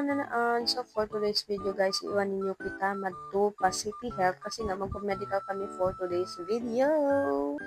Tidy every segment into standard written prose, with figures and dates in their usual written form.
mananaan. So, for today's video guys, iwanin nyo kita madto pa City Health kasi nga magpa-medical kami for today's video.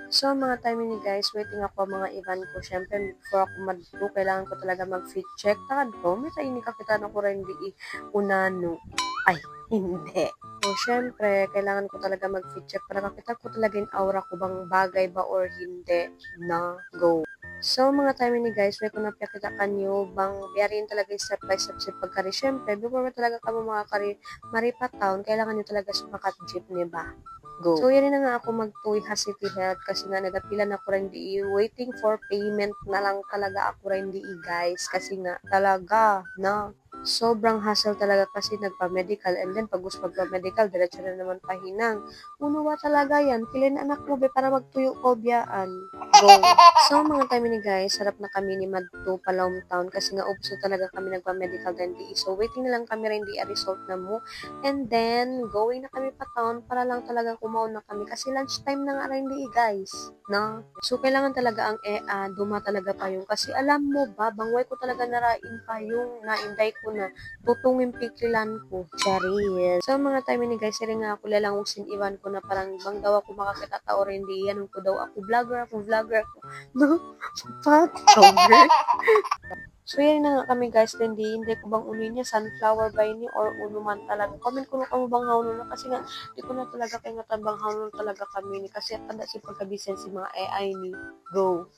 So, mga time ni guys, waiting ako mga iwan ko. Siyempre, before ako madto, kailangan ko talaga mag-fit check. Takadto, may tayo ni kapitan ako rin di unano. Ay, hindi. So, syempre, kailangan ko talaga mag-fit check para makita ko talaga yung aura ko bang bagay ba or hindi na go. So, mga time ni guys, may kung napakita kanyo bang biyarin talaga yung step by step sa pagkari. Syempre, before mo talaga kamo makakari Maripa Town, kailangan nyo talaga sumakat jeepney ba? Go. So, yan na nga ako mag-toy ha City Health kasi nga nagapila na ako rin di waiting for payment na lang talaga ako rin di guys kasi nga talaga na sobrang hassle talaga kasi nagpa-medical and then pag gusto magpa-medical, diretso na naman pahinang. Unuwa talaga yan. Pilin anak mo be para magtuyo ko biyaan. Go. So, mga time ni guys, sarap na kami ni Madto Palawm Town kasi nga ubso talaga kami nagpa-medical din di. So, waiting na lang kami rin di a result na mo. And then, going na kami pa town para lang talaga kumaon na kami kasi lunchtime na nga rin di guys. Na? So, kailangan talaga ang duma talaga pa yung kasi alam mo ba, bangway ko talaga narain pa yung nainday ko na tutungin piklilan ko. Charis. So, mga time ni guys, rin nga ako lalangusin iwan ko na parang bang daw ako makakita tao rin di. Yan ko daw ako. Vlogger ako. No? Fat. So, yan na nga kami guys. Hindi ko bang unin niya sunflower ba ini or uno man talaga. Comment ko na kamo bang hawno na kasi nga di ko na talaga kay nga bang hawno talaga kami ni kasi tanda si pagkabisen si mga AI ni go.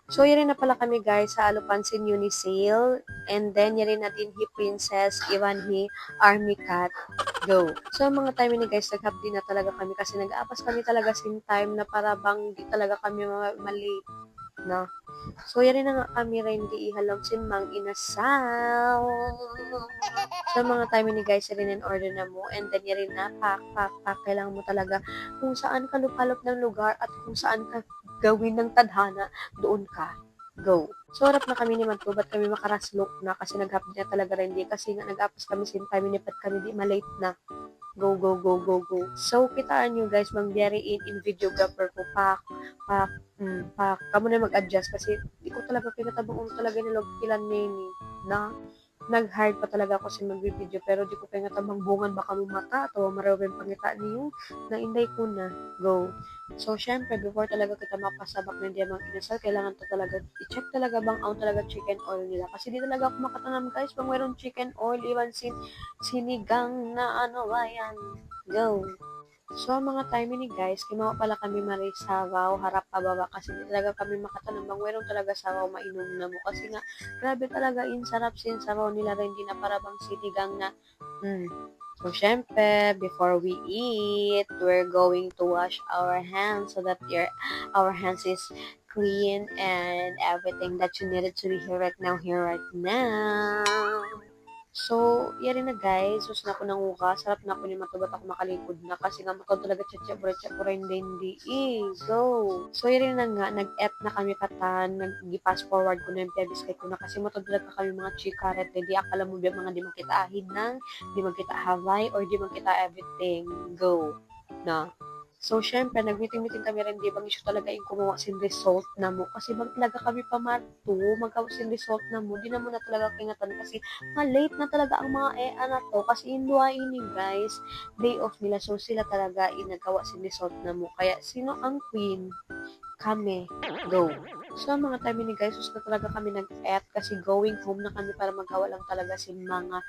So, yun na pala kami guys sa Alupansin Unisale. And then, yun na din hi Princess, Ivan hi Army Cat. Go. So, mga time ni guys, nag-hapdi na talaga kami kasi nag-aapas kami talaga sin time na para bang di talaga kami mali na. So, yan na nga kami rin di ihalong sin Mang Inasal. So, mga time ni guys, rin in order na mo. And then, yan na, pack. Kailangan mo talaga kung saan ka lupalop ng lugar at kung saan ka gawin ng tadhana, doon ka. Go. So, harap na kami ni Manto, ba't kami makaraslok na kasi nag-hapdi na talaga rin di kasi nga nag-apos kami sin time ni pat kami di malate na. Go. So, kitaan nyo guys, mangyari in videographer ko, pak. Kamo na mag-adjust kasi di ko talaga pinatabang talaga nilog kilan nini na nag-hard pa talaga ako sa mag-video pero di ko pa nga tamang bungan baka mo mata o marawin pangita niyo na inday ko na go. So syempre before talaga kita mapasabak na hindi mang inasal kailangan to talaga i-check talaga bang ang talaga chicken oil nila kasi di talaga ako makatanam guys pag mayroong chicken oil iwan sinigang na ano ba yan go. So, mga time ni guys, kimawa pala kami marisawaw, harap pababa kasi hindi talaga kami makatanong bang mayroon talaga sawaw mainom na mo. Kasi nga, grabe talaga sarap sin sawaw nila rin din na para bang sinigang na, So, syempre, before we eat, we're going to wash our hands so that our hands is clean and everything that you needed to be here right now. So, yan na guys. Sus na ako nanguka. Sarap na ako ni matubat ako makalingkod na. Kasi nga matod talaga tiyabra hindi. Go! So, yan na nga. Nag-et na kami katan. Nag-pass forward ko na yung pebisky ko na. Kasi matod talaga kami mga chikaret. Hindi akala mo ba mga di makita ahid ng, di makita Hawaii, or di makita everything. Go! Na. So, syempre, nag-meeting kami rin, di bang issue talaga yung kumuha sin result na mo. Kasi bang talaga kami pamarto, magawa sin result na mo, di na mo na talaga kingatan kasi late na talaga ang mga na to. Kasi indua ini guys, day off nila. So, sila talaga inagawa sin result na mo. Kaya, sino ang queen? Kami. Go. So, mga time ni guys, na talaga kami nag-et kasi going home na kami para magawa lang talaga sin mga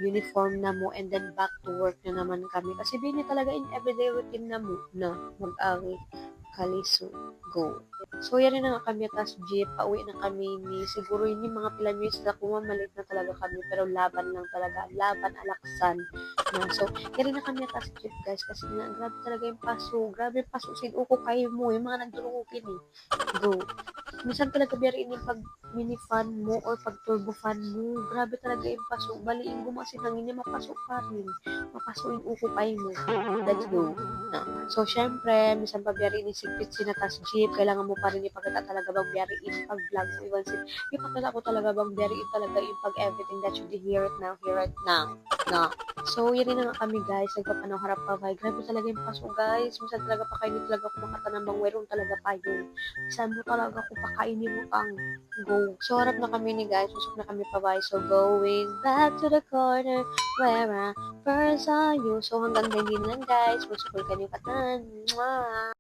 uniform na mo and then back to work na naman kami. Kasi bini talaga in everyday routine na mo na mag-ari kaliso. Go. So, yan na nga kami tas jeep. Pauwi na kami ni siguro yun yung mga pilamis na kumamalit na talaga kami pero laban lang talaga. Laban, alaksan. Na. So, yan na kami tas jeep guys kasi nga grabe talaga yung paso. Grabe yung paso. Sinuko kayo mo. Yung mga nagdurungugin eh. Go. Minsan talaga biyari yung pag mini fan mo or pag turbo fan mo. Grabe talaga yung paso. Baliin gumasin hangin niya mapasok pa rin. Mapasok yung uko kayo mo. Let's go. Na. So, syempre, minsan pa biyari ni sigpit sinatas jeep. Kailangan mo pa rin ipagkata talaga bang biyari in pag-vlog mo. Iwan ipagkata ko talaga bang biyari in talaga yung pag-everything that you did hear it now. Na. So, yun na nga kami guys. Nagpapanaw harap pa ba. Grabe talaga yung paso guys. Minsan talaga pa kayo talaga ako makatanambang mayroon talaga pa yun. Minsan mo talaga ako pa pakainin mo pang go. So, harap na kami ni guys. Usok na kami pabay. So, going back to the corner where I first saw you. So, hanggang din lang guys. Magsukul kami patan. Mwah!